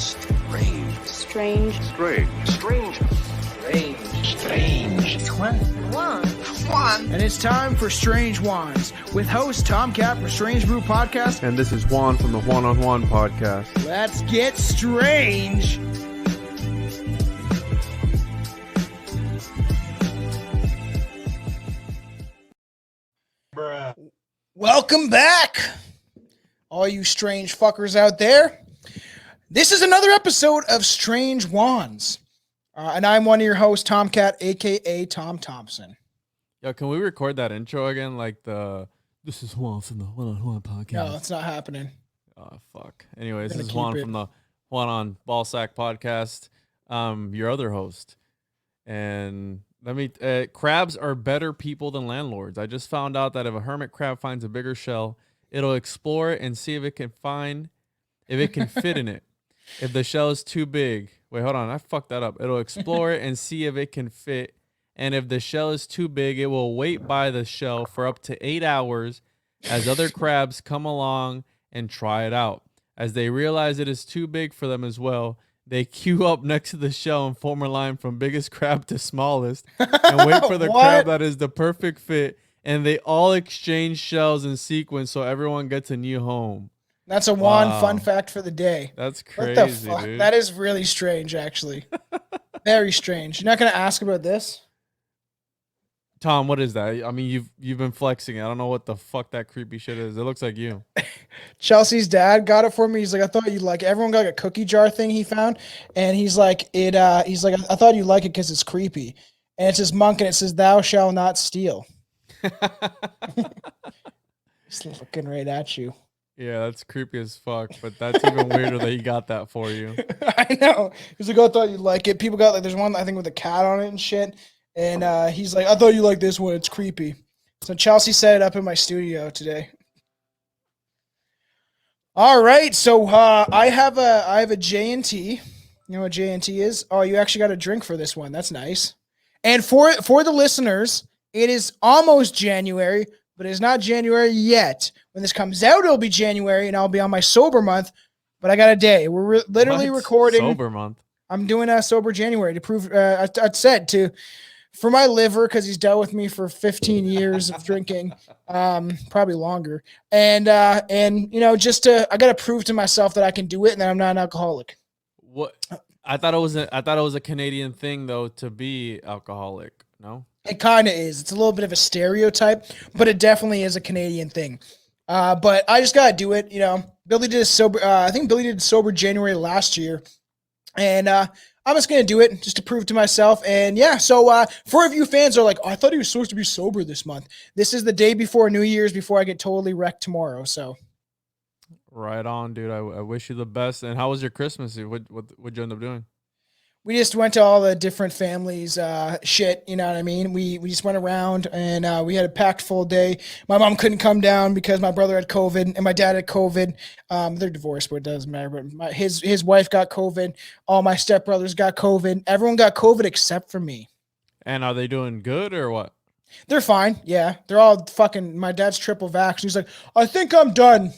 Strange. Strange. Strange. Strange. Strange. Strange. Juan. And it's time for Strange Juans with host Tom Cap from Strange Brew Podcast. And this is Juan from the Juan on Juan Podcast. Let's get strange. Bruh. Welcome back, all you strange fuckers out there. This is another episode of Strange Juans. And I'm one of your hosts, Tomcat, a.k.a. Tom Thompson. Yo, can we record that intro again? Like this is Juan from the Juan on Juan Podcast. No, it's not happening. Oh, fuck. Anyways, this is Keep Juan it. from the Juan on Ballsack Podcast, your other host. And crabs are better people than landlords. I just found out that if a hermit crab finds a bigger shell, it'll explore it and see if it can fit in it. If the shell is too big, wait, hold on, I fucked that up. It'll explore it and see if it can fit. And if the shell is too big, it will wait by the shell for up to 8 hours as other crabs come along and try it out. As they realize it is too big for them as well, they queue up next to the shell and form a line from biggest crab to smallest and wait for the crab that is the perfect fit. And they all exchange shells in sequence so everyone gets a new home. That's a Juan fun fact for the day. That's crazy, what the fuck? dude. That is really strange, actually. Very strange. You're not going to ask about this? Tom, what is that? I mean, you've been flexing. I don't know what the fuck that creepy shit is. It looks like you. Chelsea's dad got it for me. He's like, I thought you'd like it. Everyone got like a cookie jar thing he found. And he's like, I thought you'd like it because it's creepy. And it's this monk and it says, "Thou shalt not steal." He's looking right at you. Yeah, that's creepy as fuck, but that's even weirder that he got that for you. I know. He's like, I thought you'd like it. People got like, there's one I think with a cat on it and shit. And he's like, I thought you liked this one. It's creepy. So Chelsea set it up in my studio today. All right. So I have a J&T. You know what J&T is? Oh, you actually got a drink for this one. That's nice. And for the listeners, it is almost January, but it's not January yet. When this comes out, it'll be January, and I'll be on my sober month. But I got a day. We're literally recording. Sober month. I'm doing a sober January to prove. I said for my liver, because he's dealt with me for 15 years of drinking, probably longer, and you know, I got to prove to myself that I can do it and that I'm not an alcoholic. What? I thought it was a Canadian thing though to be alcoholic. No. It kind of is. It's a little bit of a stereotype, but it definitely is a Canadian thing. But I just gotta do it. You know, Billy did a sober. I think Billy did sober January last year, and I'm just gonna do it just to prove to myself. And yeah, so four of you fans are like, oh, I thought he was supposed to be sober this month. This is the day before New Year's, before I get totally wrecked tomorrow. So. Right on, dude. I wish you the best. And how was your Christmas? What'd you end up doing? We just went to all the different families, shit, you know what I mean? We just went around and we had a packed full day. My mom couldn't come down because my brother had COVID and my dad had COVID. They're divorced, but it doesn't matter. But his wife got COVID. All my stepbrothers got COVID. Everyone got COVID except for me. And are they doing good or what? They're fine. Yeah. They're all fucking, my dad's triple vax. He's like, I think I'm done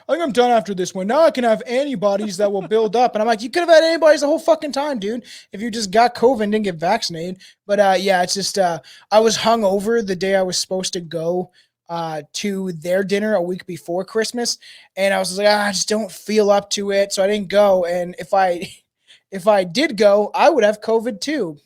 after this one. Now I can have antibodies that will build up. And I'm like, you could have had antibodies the whole fucking time, dude, if you just got COVID and didn't get vaccinated. But yeah, it's just I was hungover the day I was supposed to go to their dinner a week before Christmas. And I was like, I just don't feel up to it. So I didn't go. And if I did go, I would have COVID too.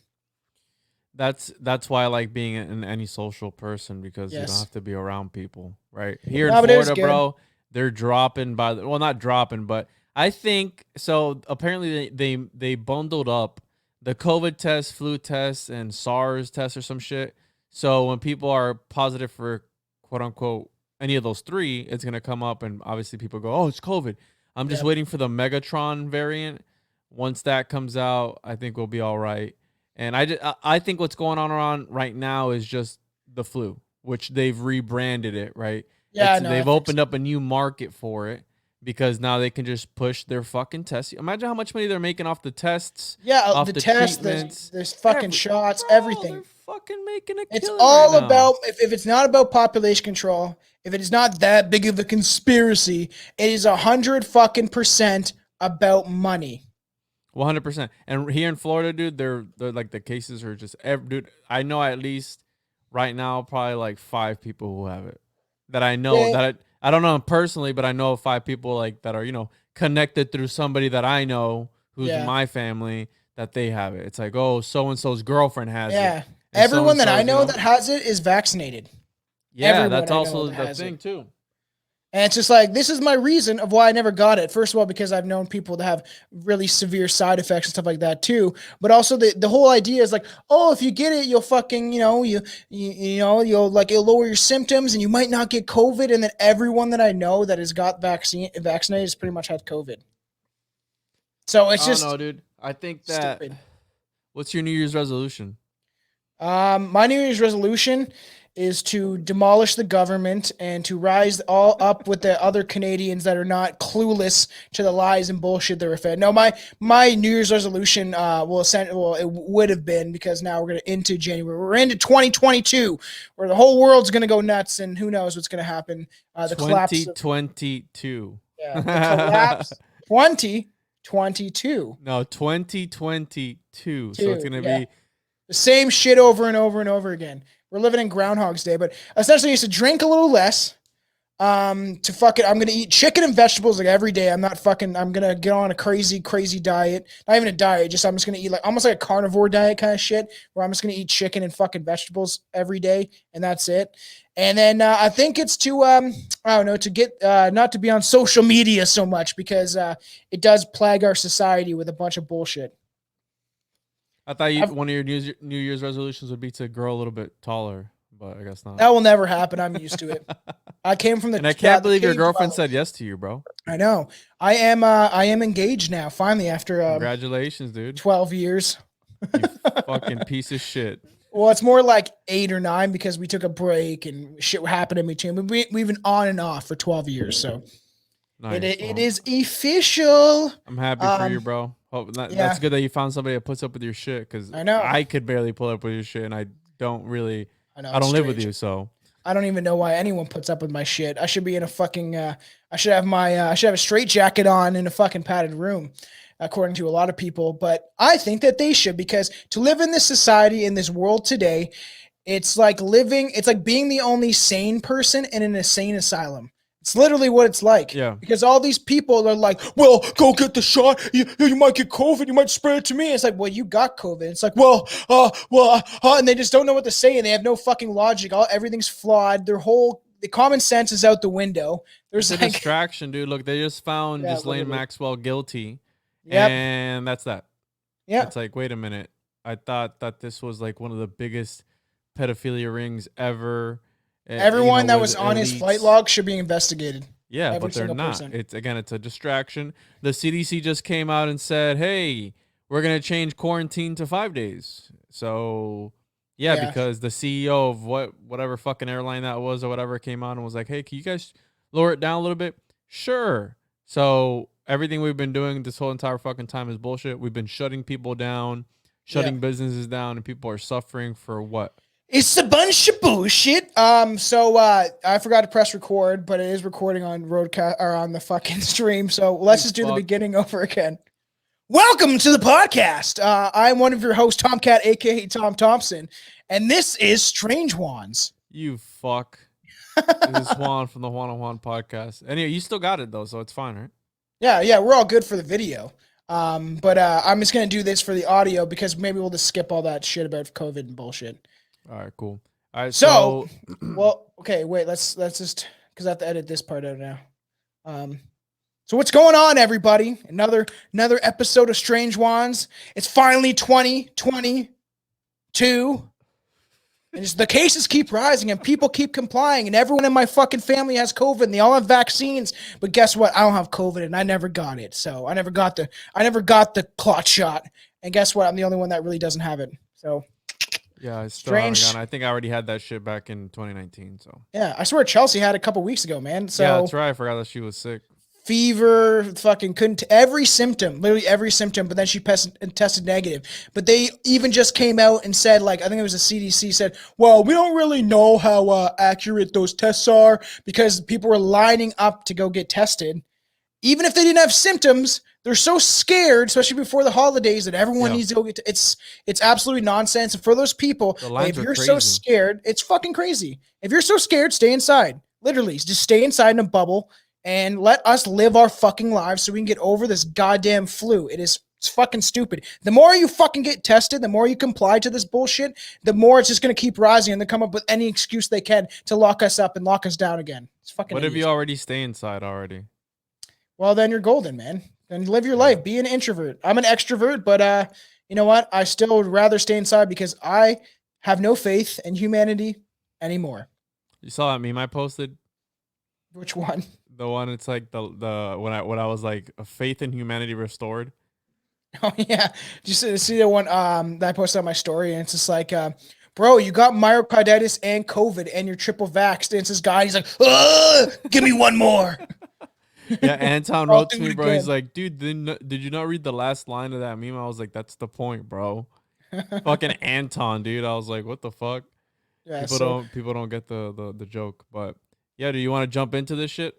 That's why I like being an antisocial person, because Yes. you don't have to be around people, right? Here No, in but it was Florida, good. bro, they're dropping not dropping, but I think so. Apparently, they bundled up the COVID test, flu test, and SARS test or some shit. So when people are positive for quote unquote any of those three, it's gonna come up, and obviously people go, "Oh, it's COVID." I'm just waiting for the Megatron variant. Once that comes out, I think we'll be all right. And I think what's going on around right now is just the flu, which they've rebranded it, right? Yeah, They've opened up a new market for it because now they can just push their fucking tests. Imagine how much money they're making off the tests. Yeah, off the test, there's fucking shots, everything. They're fucking making a It's killing all right now. about, if it's not about population control, if it is not that big of a conspiracy, it is 100% about money. 100%. And here in Florida, dude, they're like the cases are just dude. I know at least right now probably like 5 people who have it that I know Yeah. that I don't know them personally, but I know 5 people like that are connected through somebody that I know who's Yeah. my family that they have it. It's like, oh, so and so's girlfriend has it. Yeah. And Everyone that I so-and-so's, know that has it is vaccinated. yeah, Everyone that's I know also that the has thing it. too. And it's just like, this is my reason of why I never got it. First of all, because I've known people that have really severe side effects and stuff like that too. But also the whole idea is like, oh, if you get it, you'll fucking, you'll like, it'll lower your symptoms and you might not get COVID. And then everyone that I know that has got vaccinated has pretty much had COVID. So it's I don't just know, dude. I think that. stupid. What's your New Year's resolution? My New Year's resolution is to demolish the government and to rise all up with the other Canadians that are not clueless to the lies and bullshit they're fed. No, my New Year's resolution it would have been, because now we're gonna into January. We're into 2022, where the whole world's gonna go nuts, and who knows what's gonna happen. The collapse. 2022. The collapse. 2022. No, 2022. So it's gonna be The same shit over and over and over again. We're living in Groundhog's Day, but essentially, I used to drink a little less. I'm gonna eat chicken and vegetables like every day. I'm gonna get on a crazy diet. Not even a diet, I'm just gonna eat like almost like a carnivore diet kind of shit, where I'm just gonna eat chicken and fucking vegetables every day, and that's it. And then I think it's to I don't know, to get not to be on social media so much, because it does plague our society with a bunch of bullshit. I thought one of your New Year's resolutions would be to grow a little bit taller, but I guess not. That will never happen. I'm used to it. I came from the. And I can't believe your cave girlfriend dwellers. said yes to you, bro. I know. I am engaged now. Finally, after Congratulations, dude. 12 years. You fucking piece of shit. Well, it's more like 8 or 9, because we took a break and shit happened in between. We've been on and off for 12 years, so Nice. it is official. I'm happy for you, bro. That's good that you found somebody that puts up with your shit, because I know. I could barely put up with your shit, and I don't really. I know. I don't live with you, so. I don't even know why anyone puts up with my shit. I should be in a fucking. I should have a straight jacket on in a fucking padded room, according to a lot of people. But I think that they should, because to live in this society, in this world today, it's like being the only sane person in an insane asylum. It's literally what it's like. Yeah. Because all these people are like, well, go get the shot. You might get COVID. You might spread it to me. It's like, well, you got COVID. It's like, and they just don't know what to say, and they have no fucking logic. Everything's flawed. The common sense is out the window. There's It's a distraction, dude. Look, they just found Ghislaine Maxwell guilty. Yep. And that's that. Yeah. It's like, wait a minute. I thought that this was like one of the biggest pedophilia rings ever. Everyone that was on his flight log should be investigated. Yeah, but they're not. Person. It's a distraction. The CDC just came out and said, "Hey, we're gonna change quarantine to 5 days." So, yeah, because the CEO of whatever fucking airline that was or whatever came out and was like, "Hey, can you guys lower it down a little bit?" Sure. So everything we've been doing this whole entire fucking time is bullshit. We've been shutting people down, shutting businesses down, and people are suffering for what? It's a bunch of bullshit. So I forgot to press record, but it is recording on Roadcast or on the fucking stream. So let's just do the beginning over again. Welcome to the podcast. I'm one of your hosts, Tomcat, aka Tom Thompson, and this is Strange Juans. You fuck. This is Juan from the Juan on Juan podcast. Anyway, you still got it though, so it's fine, right? Yeah, we're all good for the video. But I'm just gonna do this for the audio, because maybe we'll just skip all that shit about COVID and bullshit. All right, cool. All right, so well, okay, wait, let's just, because I have to edit this part out now. So what's going on, everybody? Another episode of Strange Wands. It's finally 2022. And the cases keep rising and people keep complying, and everyone in my fucking family has COVID and they all have vaccines. But guess what? I don't have COVID and I never got it. So I never got the clot shot. And guess what? I'm the only one that really doesn't have it. So yeah, it's strange. I think I already had that shit back in 2019. So yeah, I swear Chelsea had it a couple weeks ago, man. So yeah, that's right. I forgot that she was sick. Fever, fucking couldn't, every symptom, literally every symptom, but then she tested negative. But they even just came out and said, like, I think it was the CDC said, well, we don't really know how accurate those tests are, because people were lining up to go get tested. even if they didn't have symptoms, they're so scared, especially before the holidays, that everyone needs to go get. It's absolutely nonsense. And for those people, if you're so scared, it's fucking crazy. If you're so scared, stay inside. Literally, just stay inside in a bubble and let us live our fucking lives so we can get over this goddamn flu. It's fucking stupid. The more you fucking get tested, the more you comply to this bullshit, the more it's just going to keep rising, and they come up with any excuse they can to lock us up and lock us down again. It's fucking. What if you already stay inside already? Well, then you're golden, man. Then live your life. Be an introvert. I'm an extrovert, but you know what? I still would rather stay inside because I have no faith in humanity anymore. You saw that meme I posted? Which one? The one it's like the when I was like a faith in humanity restored. Oh yeah. Did you see the one that I posted on my story, and it's just like bro, you got myocarditis and COVID and you're triple vaxxed. And it's this guy, he's like, give me one more. Yeah, Anton wrote to me, bro. He's like, dude, did you not read the last line of that meme? I was like, that's the point, bro. Fucking Anton, dude. I was like, what the fuck? Yeah, people don't get the joke. But yeah, do you want to jump into this shit?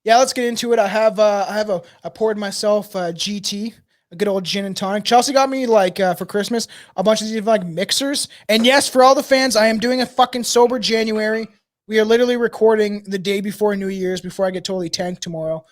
Yeah, let's get into it. I poured myself GT, a good old gin and tonic. Chelsea got me like for Christmas a bunch of these like mixers. And yes, for all the fans, I am doing a fucking sober January. We are literally recording the day before New Year's, before I get totally tanked tomorrow.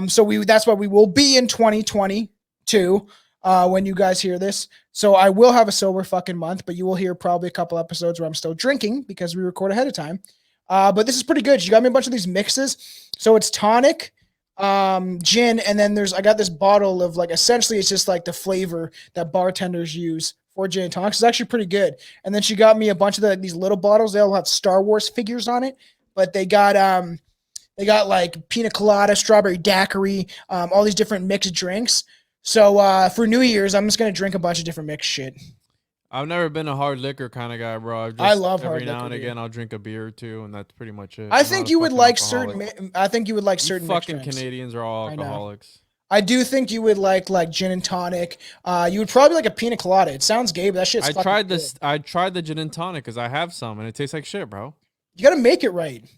So that's why we will be in 2022 when you guys hear this. So I will have a sober fucking month, but you will hear probably a couple episodes where I'm still drinking because we record ahead of time. But this is pretty good. You got me a bunch of these mixes. So it's tonic, gin, and then I got this bottle of like, essentially it's just like the flavor that bartenders use for gin and tonic. It's actually pretty good. And then she got me a bunch of these little bottles. They all have Star Wars figures on it, but they got like pina colada, strawberry daiquiri, all these different mixed drinks. So for New Year's, I'm just gonna drink a bunch of different mixed shit. I've never been a hard liquor kind of guy, bro. I love hard every now liquor, and again dude. I'll drink a beer or two, and that's pretty much it. I think you would like certain. I think you would like certain. Fucking Canadians are all alcoholics. I do think you would like gin and tonic. You would probably like a pina colada. It sounds gay, but that shit's fucking tried this. Good. I tried the gin and tonic because I have some, and it tastes like shit, bro. You got to make it right.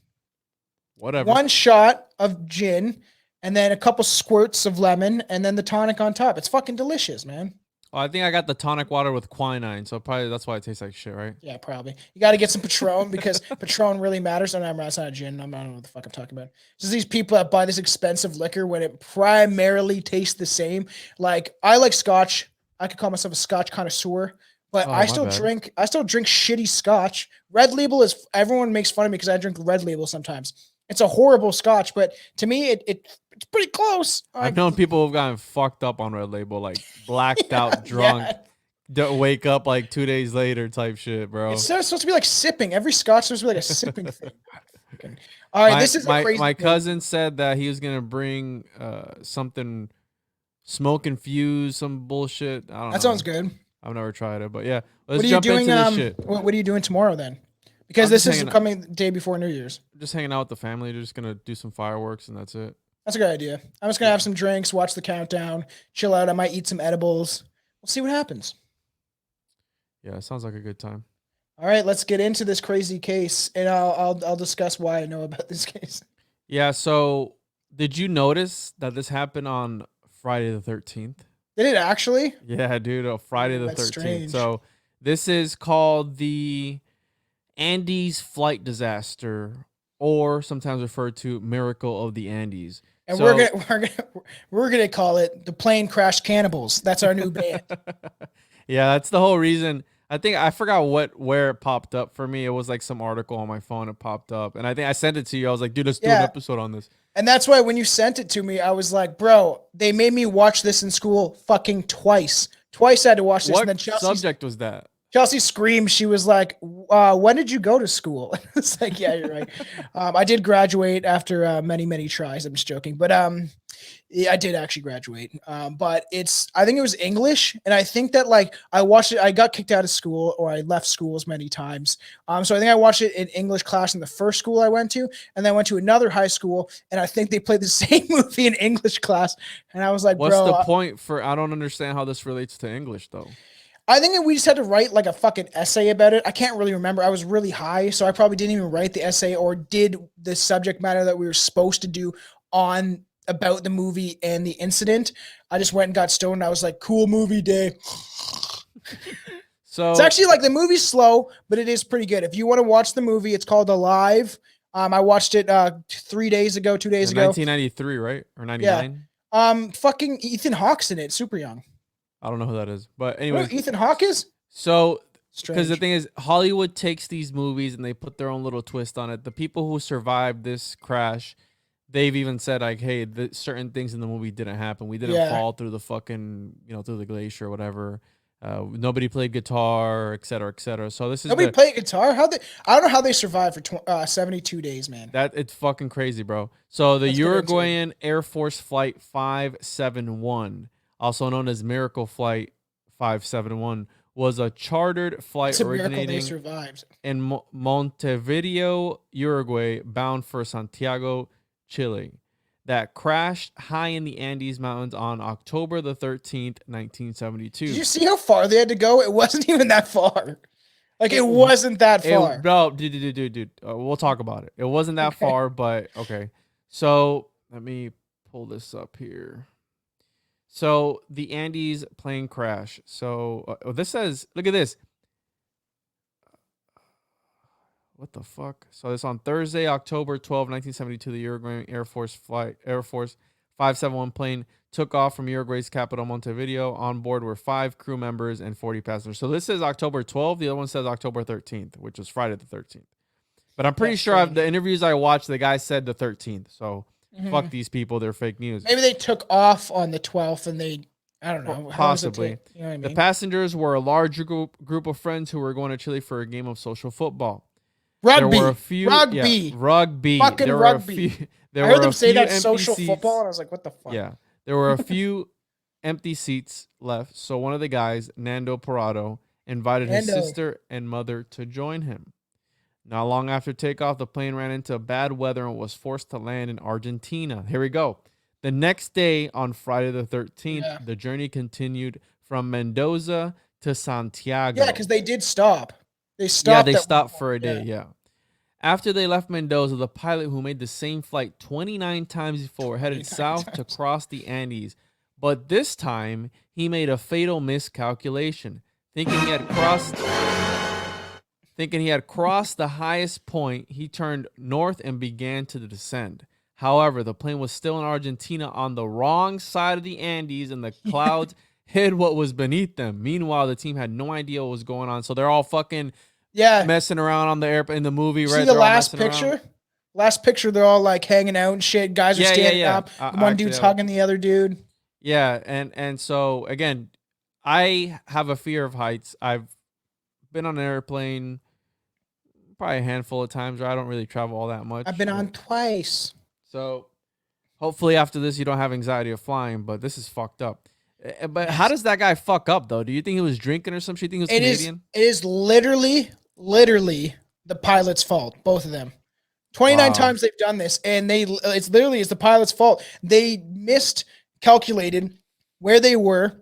Whatever. One shot of gin, and then a couple squirts of lemon, and then the tonic on top. It's fucking delicious, man. Oh, I think I got the tonic water with quinine, so probably that's why it tastes like shit, right? Yeah, probably. You got to get some Patron because Patron really matters. And it's not a gin. I don't know what the fuck I'm talking about. It's just these people that buy this expensive liquor when it primarily tastes the same. Like, I like Scotch. I could call myself a Scotch connoisseur, but I still drink shitty Scotch. Red Label everyone makes fun of me because I drink Red Label sometimes. It's a horrible Scotch, but to me, it's pretty close. I've known people who've gotten fucked up on Red Label, like blacked out, drunk, don't wake up like 2 days later type shit, bro. It's supposed to be like sipping. Every Scotch is supposed to be like a sipping thing. All right, this is a crazy my cousin said that he was gonna bring something smoke infused, some bullshit. I don't know. That sounds good. I've never tried it, but yeah, let's jump into this shit. What are you doing tomorrow then? Because this is coming the day before New Year's. Just hanging out with the family. Just gonna do some fireworks and that's it. That's a good idea. I'm just gonna have some drinks, watch the countdown, chill out. I might eat some edibles. We'll see what happens. Yeah, it sounds like a good time. All right, let's get into this crazy case, and I'll discuss why I know about this case. Yeah. So, did you notice that this happened on Friday the 13th? Did it actually? Yeah, dude. Friday the 13th. So this is called the Andes flight disaster, or sometimes referred to miracle of the Andes. And so, we're gonna call it the plane crash Cannibals. That's our new band. Yeah, that's the whole reason. I forgot where it popped up for me. It was like some article on my phone. It popped up, and I think I sent it to you. I was like, dude, let's do an episode on this. And that's why when you sent it to me, I was like, bro, they made me watch this in school fucking twice. Twice I had to watch this. What and then subject was that? Chelsea screamed. She was like, when did you go to school? It's like, yeah, you're right. I did graduate after many, many tries. I'm just joking. But yeah, I did actually graduate. But I think it was English. And I think that like I watched it. I got kicked out of school, or I left schools many times. So I think I watched it in English class in the first school I went to. And then I went to another high school. And I think they played the same movie in English class. And I was like, what's the point for, I don't understand how this relates to English though. I think we just had to write like a fucking essay about it. I can't really remember. I was really high, so I probably didn't even write the essay or did the subject matter that we were supposed to do on about the movie and the incident. I just went and got stoned. And I was like, cool movie day. So It's actually like the movie's slow, but it is pretty good. If you want to watch the movie, it's called Alive. I watched it 2 days ago. 1993, right? Or 99? Fucking Ethan Hawke's in it. Super young. I don't know who that is. But You know anyway, who Ethan Hawke is? so because Strange. the thing is, Hollywood takes these movies and they put their own little twist on it. The people who survived this crash, they've even said like, "Hey, certain things in the movie didn't happen. We didn't Yeah. fall through the fucking, through the glacier or whatever. Nobody played guitar, et cetera, et cetera." So this is Nobody played guitar. I don't know how they survived for 72 days, man. it's fucking crazy, bro. So the Let's get into it. Uruguayan Air Force Flight 571, also known as Miracle Flight 571, was a chartered flight It's a miracle they originating survived. in Montevideo, Uruguay, bound for Santiago, Chile, that crashed high in the Andes Mountains on October the 13th, 1972. Did you see how far they had to go? It wasn't even that far. Like, it wasn't that far. No, dude. We'll talk about it. It wasn't that far, but okay. So let me pull this up here. So the Andes plane crash. So this says, look at this. What the fuck? So it's on Thursday, October 12, 1972. The Uruguayan Air Force 571 plane took off from Uruguay's capital, Montevideo. On board were 5 crew members and 40 passengers. So this says October 12th. The other one says October 13th, which was Friday the 13th. But I'm pretty sure the interviews I watched, the guy said the 13th. So fuck these people. They're fake news. Maybe they took off on the 12th and I don't know. Possibly. You know what I mean? The passengers were a large group of friends who were going to Chile for a game of social football. Rugby. There were a few, rugby. Fucking there rugby. Were a few, there I heard were them a say few that empty social seats. football, and I was like, what the fuck? Yeah. There were a few empty seats left. So one of the guys, Nando Parado, invited his sister and mother to join him. Not long after takeoff, the plane ran into bad weather and was forced to land in Argentina. Here we go. The next day, on Friday the 13th, the journey continued from Mendoza to Santiago. Yeah, because they did stop. They stopped. Yeah, they stopped for a day, yeah. After they left Mendoza, the pilot, who made the same flight 29 times before, headed south to cross the Andes. But this time, he made a fatal miscalculation. Thinking he had crossed the highest point, he turned north and began to descend. However, the plane was still in Argentina on the wrong side of the Andes, and the clouds hid what was beneath them. Meanwhile, the team had no idea what was going on, so they're all fucking messing around on the airplane in the movie. See right? the They're last picture? Last picture, they're all like hanging out and shit. Guys are standing up. One dude's hugging the other dude. Yeah, and so again, I have a fear of heights. I've been on an airplane probably a handful of times, where I don't really travel all that much. I've been on twice. So hopefully after this you don't have anxiety of flying, but this is fucked up. But how does that guy fuck up though? Do you think he was drinking or something? Do you think he was Canadian? It is literally the pilot's fault, both of them. 29 times they've done this, and it's the pilot's fault. They miscalculated where they were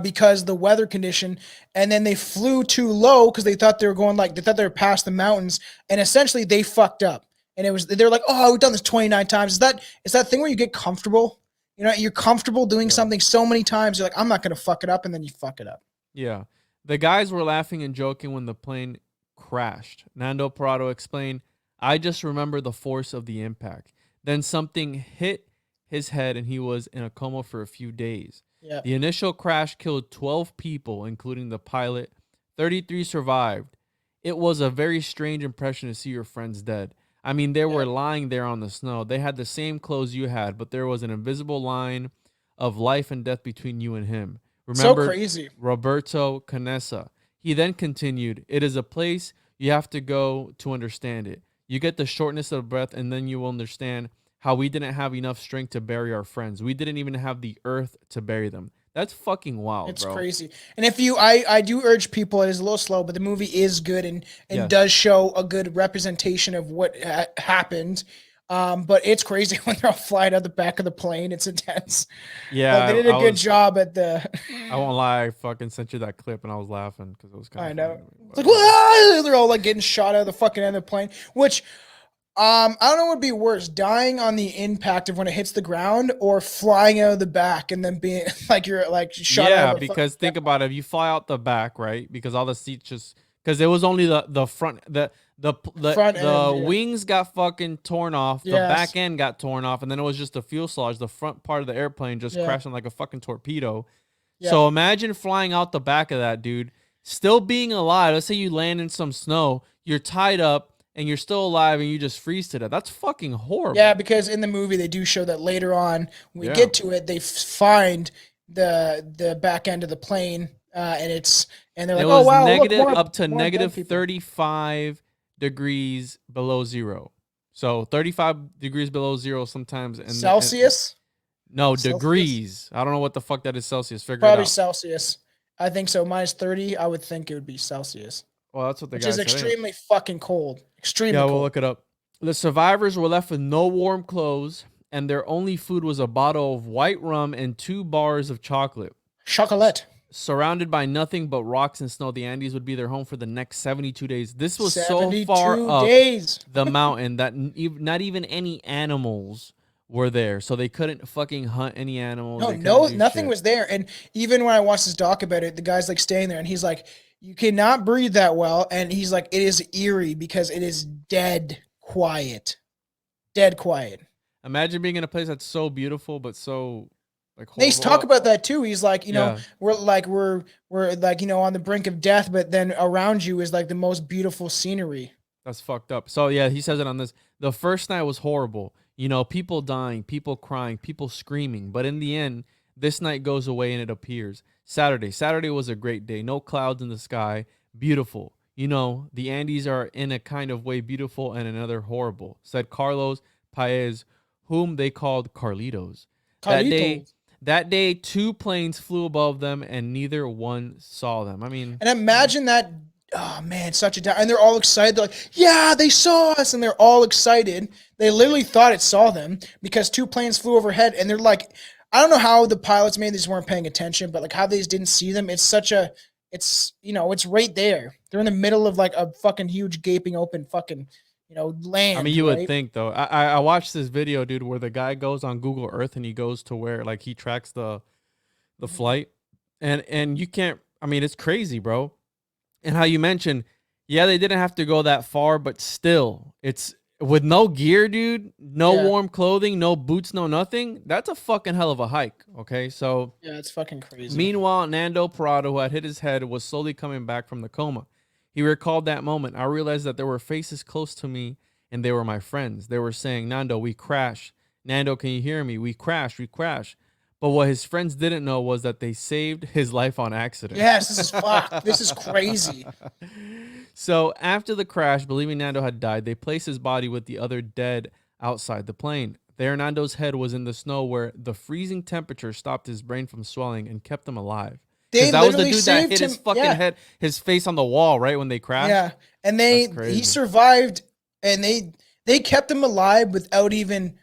because the weather condition, and then they flew too low because they thought they were past the mountains, and essentially they fucked up. And they're like, oh, we've done this 29 times. It's that thing where you get comfortable. You know, you're comfortable doing something so many times. You're like, I'm not going to fuck it up. And then you fuck it up. Yeah. The guys were laughing and joking when the plane crashed. Nando Parado explained, I just remember the force of the impact. Then something hit his head and he was in a coma for a few days. Yeah. The initial crash killed 12 people, including the pilot. 33 survived. It was a very strange impression to see your friends dead. I mean, they were lying there on the snow. They had the same clothes you had, but there was an invisible line of life and death between you and him. Remember, so crazy. Roberto Canessa. He then continued, it is a place you have to go to understand it. You get the shortness of breath, and then you will understand how we didn't have enough strength to bury our friends. We didn't even have the earth to bury them. That's fucking wild, It's bro. crazy. And I do urge people, it is a little slow, but the movie is good and does show a good representation of what happened. But it's crazy when they're all flying out the back of the plane. It's intense. Yeah. They did a good job at the... I won't lie. I fucking sent you that clip and I was laughing because it was kind of I know. It's like, whoa! They're all like getting shot out of the fucking end of the plane, which I don't know what would be worse, dying on the impact of when it hits the ground or flying out of the back and then being like you're like shot Yeah, out of a fucking because jet. think about it, if you fly out the back, right? Because all the seats just because it was only the front Front end, the yeah. wings got fucking torn off, the Yes. back end got torn off, and then it was just the fuselage, the front part of the airplane just Yeah. crashing like a fucking torpedo. Yeah. So imagine flying out the back of that, dude, still being alive. Let's say you land in some snow, you're tied up and you're still alive and you just freeze to death. That's fucking horrible. Yeah, because in the movie they do show that later on when we Yeah. get to it, they find the back end of the plane, and they're like, It oh was wow, negative look, up to more dead negative people. 35 degrees below zero. So 35 degrees below zero sometimes. And Celsius? no, Celsius? degrees. I don't know what the fuck that is Celsius. Figure Probably it out. Celsius. I think so. Minus 30, I would think it would be Celsius, Well, that's what the which guy is said. extremely fucking cold. Extremely Yeah, cold. we'll look it up. The survivors were left with no warm clothes, and their only food was a bottle of white rum and 2 bars of chocolate. Chocolate. Surrounded by nothing but rocks and snow, the Andes would be their home for the next 72 days. This was so 72 far up days. the mountain that not even any animals were there, so they couldn't fucking hunt any animals. Nothing was there. And even when I watched this doc about it, the guy's like staying there and he's like, you cannot breathe that well. And he's like, it is eerie because it is dead quiet. Dead quiet. Imagine being in a place that's so beautiful but so like horrible. They talk about that too. He's like, Yeah. we're like on the brink of death, but then around you is like the most beautiful scenery. That's fucked up. So yeah, he says it on this. The first night was horrible. People dying, people crying, people screaming. But in the end, this night goes away and it appears. Saturday was a great day. No clouds in the sky. Beautiful. The Andes are in a kind of way beautiful and another horrible, said Carlos Paez, whom they called Carlitos. That day, 2 planes flew above them and neither one saw them. I mean, And imagine that. Oh man, such a down. And they're all excited. They're like, yeah, they saw us. And they're all excited. They literally thought it saw them because 2 planes flew overhead. And they're like, I don't know how the pilots maybe just weren't paying attention, but like how they just didn't see them. It's right there. They're in the middle of like a fucking huge gaping open fucking, land. I mean, you right? would think though. I watched this video, dude, where the guy goes on Google Earth and he goes to where like he tracks the flight, and you can't. I mean, it's crazy, bro. And how you mentioned, yeah, they didn't have to go that far, but still, it's with no gear, dude, no warm clothing, no boots, no nothing. That's a fucking hell of a hike. Okay, so Yeah, it's fucking crazy. meanwhile, Nando Parado, who had hit his head, was slowly coming back from the coma. He recalled that moment. I realized that there were faces close to me, and they were my friends. They were saying, Nando, we crashed. Nando, can you hear me? We crashed. But what his friends didn't know was that they saved his life on accident. Yes, this is fucked. This is crazy. So after the crash, believing Nando had died, they placed his body with the other dead outside the plane. There, Nando's head was in the snow where the freezing temperature stopped his brain from swelling and kept him alive. They That was the literally dude that saved hit his him. fucking Yeah. head, his face on the wall, right, when they crashed? Yeah, and That's crazy. he survived, and they kept him alive without even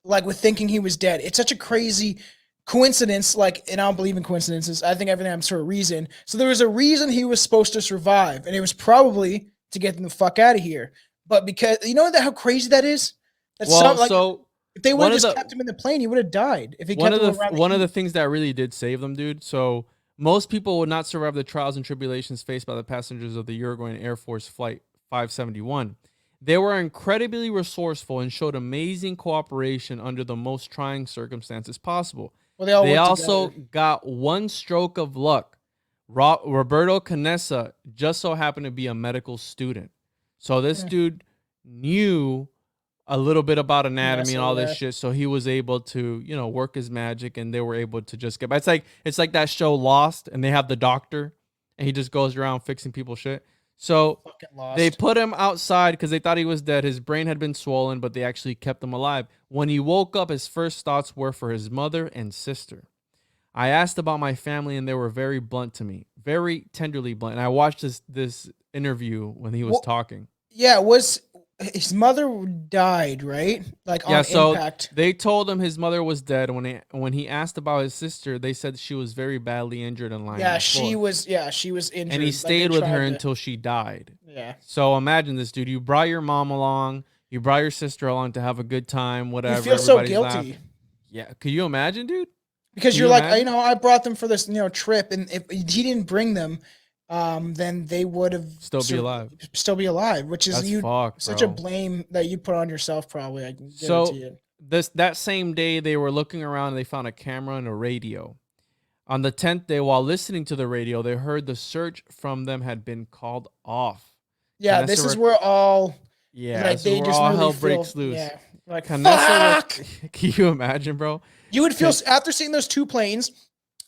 with thinking he was dead. It's such a crazy coincidence. And I don't believe in coincidences. I think everything happens for a reason. So there was a reason he was supposed to survive, and it was probably to get him the fuck out of here. But because how crazy that is. That's Well, if they would one have of just the- kept him in the plane, he would have died. If he one kept of him the around one of heat. the things that really did save them, dude. So most people would not survive the trials and tribulations faced by the passengers of the Uruguayan Air Force Flight 571. They were incredibly resourceful and showed amazing cooperation under the most trying circumstances possible. Well, they all They worked also together. got one stroke of luck. Roberto Canessa just so happened to be a medical student. So this dude knew a little bit about anatomy and all this shit, so he was able to, work his magic, and they were able to just get. It's like that show Lost, and they have the doctor, and he just goes around fixing people's shit. So Fucking lost. they put him outside because they thought he was dead. His brain had been swollen, but they actually kept him alive. When he woke up, his first thoughts were for his mother and sister. I asked about my family, and they were very blunt to me, very tenderly blunt. And I watched this interview when he was talking. Yeah, his mother died, right? On So impact. they told him his mother was dead. When he asked about his sister, they said she was very badly injured and lying. Yeah, on the she floor. was. Yeah, she was injured. And he they stayed with her tried to- until she died. Yeah. So imagine this, dude. You brought your mom along. You brought your sister along to have a good time, whatever. You feel so Everybody's guilty. laughing. Yeah. Could you imagine, dude? Because Can you're you like, imagine? I brought them for this, trip, and if he didn't bring them, then they would have Still be alive. still be alive, which is That's fucked, such a bro. blame that you put on yourself. Probably, I can So guarantee it. that same day, they were looking around and they found a camera and a radio. On the 10th day, while listening to the radio, they heard the search from them had been called off. Yeah, Canessa this is where all this is they where just all really hell feel breaks loose. like Canessa, fuck. can you imagine, bro? You would feel after seeing those two planes.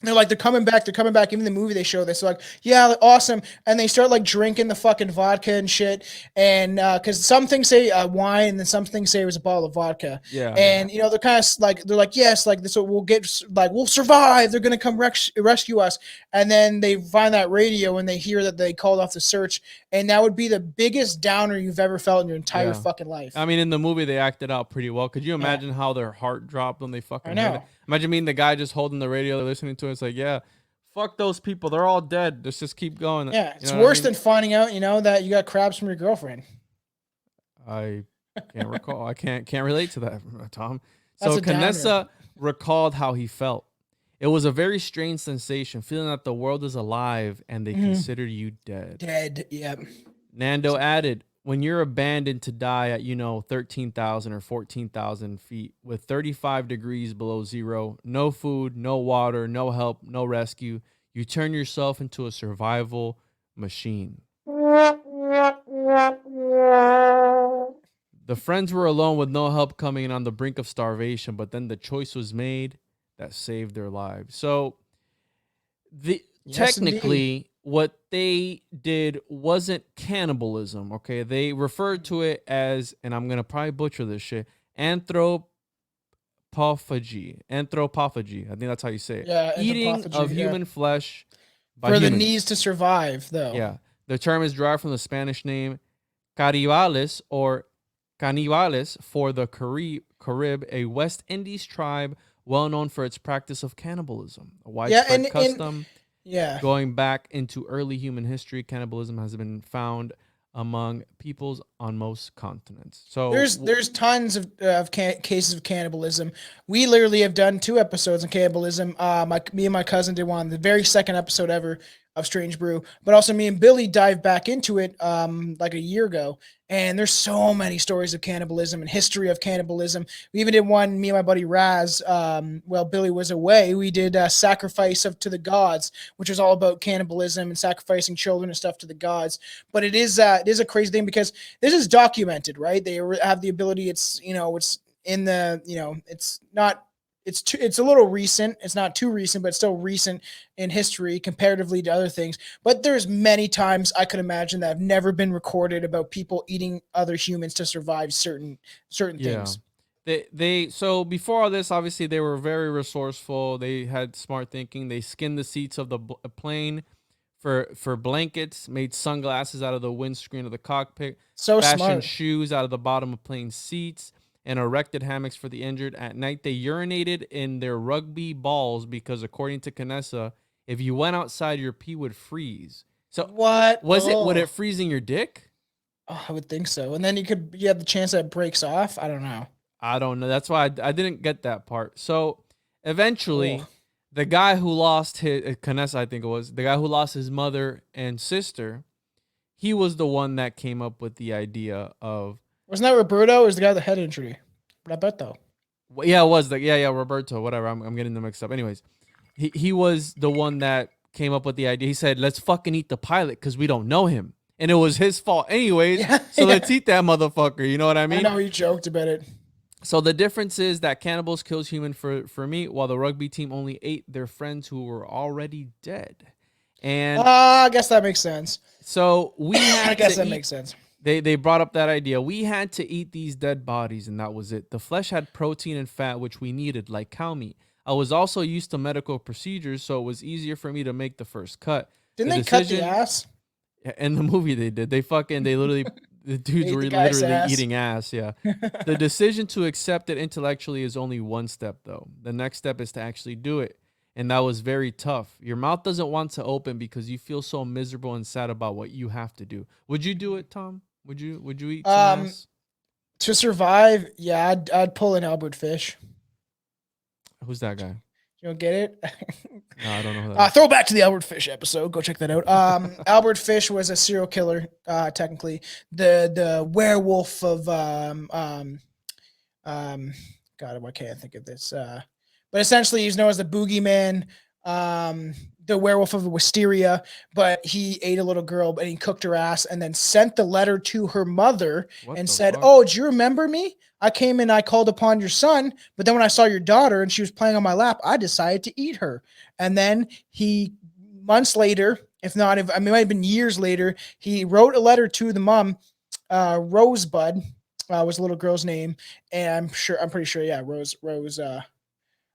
They're like, they're coming back. Even in the movie, they show this. They're like, yeah, like, awesome. And they start like drinking the fucking vodka and shit. And because some things say wine, and then some things say it was a bottle of vodka. Yeah. And they're kind of like, they're like, yes, like this, we'll get, like, we'll survive. They're gonna come rescue us. And then they find that radio and they hear that they called off the search. And that would be the biggest downer you've ever felt in your entire fucking life. I mean, in the movie, they acted out pretty well. Could you imagine how their heart dropped when they fucking heard it? Imagine being the guy just holding the radio, they're listening to it. It's like, yeah, fuck those people. They're all dead. Let's just keep going. Yeah, it's worse than finding out, that you got crabs from your girlfriend. I can't recall. I can't relate to that, Tom. That's So a downer. Canessa recalled how he felt. It was a very strange sensation, feeling that the world is alive and they consider you dead. Dead, yeah. Nando added, when you're abandoned to die at, 13,000 or 14,000 feet with 35 degrees below zero, no food, no water, no help, no rescue, you turn yourself into a survival machine. The friends were alone with no help coming in on the brink of starvation, but then the choice was made that saved their lives. So technically, what they did wasn't cannibalism, okay? They referred to it as, and I'm going to probably butcher this shit, anthropophagy. I think that's how you say it. Yeah, eating of human flesh by for humans. the needs to survive, though. Yeah. The term is derived from the Spanish name Cannibales or Cannibales for the Carib, a West Indies tribe well known for its practice of cannibalism, a widespread custom. Going back into early human history, cannibalism has been found among peoples on most continents. So there's tons of cases of cannibalism. We literally have done 2 episodes on cannibalism. Me and my cousin did one, the very second episode ever of Strange Brew, but also me and Billy dived back into it like a year ago. And there's so many stories of cannibalism and history of cannibalism. We even did one, me and my buddy Raz, while Billy was away, we did Sacrifice to the Gods, which was all about cannibalism and sacrificing children and stuff to the gods. But it is a crazy thing because this is documented, right? They have the ability, it's in the, it's not, it's a little recent. It's not too recent, but it's still recent in history comparatively to other things. But there's many times I could imagine that have never been recorded about people eating other humans to survive certain things. So before all this, obviously they were very resourceful. They had smart thinking. They skinned the seats of the plane for blankets, made sunglasses out of the windscreen of the cockpit, fashioned smart. shoes out of the bottom of plane seats, and erected hammocks for the injured. At night, they urinated in their rugby balls because, according to Canessa, if you went outside, your pee would freeze. So what was it? Would it freeze in your dick? Oh, I would think so. And then you have the chance that it breaks off. I don't know. That's why I didn't get that part. So eventually, the guy who lost his Canessa, I think it was the guy who lost his mother and sister. He was the one that came up with the idea of. Wasn't that Roberto? Or is the guy with the head injury? Roberto. Yeah, it was Roberto. Whatever. I'm getting them mixed up. Anyways, he was the one that came up with the idea. He said, "Let's fucking eat the pilot because we don't know him," and it was his fault, anyways. So let's eat that motherfucker. You know what I mean? I know you joked about it. So the difference is that cannibals kills human for meat, while the rugby team only ate their friends who were already dead. And I guess that makes sense. So we had I guess that makes sense. They brought up that idea. We had to eat these dead bodies, and that was it. The flesh had protein and fat, which we needed, like cow meat. I was also used to medical procedures, so it was easier for me to make the first cut. Didn't they cut the ass? In the movie they did. They literally, the dudes were literally eating ass, yeah. The decision to accept it intellectually is only one step, though. The next step is to actually do it. And that was very tough. Your mouth doesn't want to open because you feel so miserable and sad about what you have to do. Would you do it, Tom? Would you eat some ass? To survive, yeah, I'd pull an Albert Fish. Who's that guy? You don't get it? No, I don't know who that is. Throw back to the Albert Fish episode. Go check that out. Albert Fish was a serial killer, technically. The werewolf of God, why can't I think of this? But essentially, he's known as the boogeyman, the werewolf of Wisteria. But he ate a little girl and he cooked her ass and then sent the letter to her mother What and the said, fuck? "Oh, do you remember me? I came and I called upon your son, but then when I saw your daughter and she was playing on my lap, I decided to eat her." And then he, months later, if not, it might have been years later, he wrote a letter to the mom, Rosebud. Was the little girl's name, and I'm pretty sure, yeah, Rose.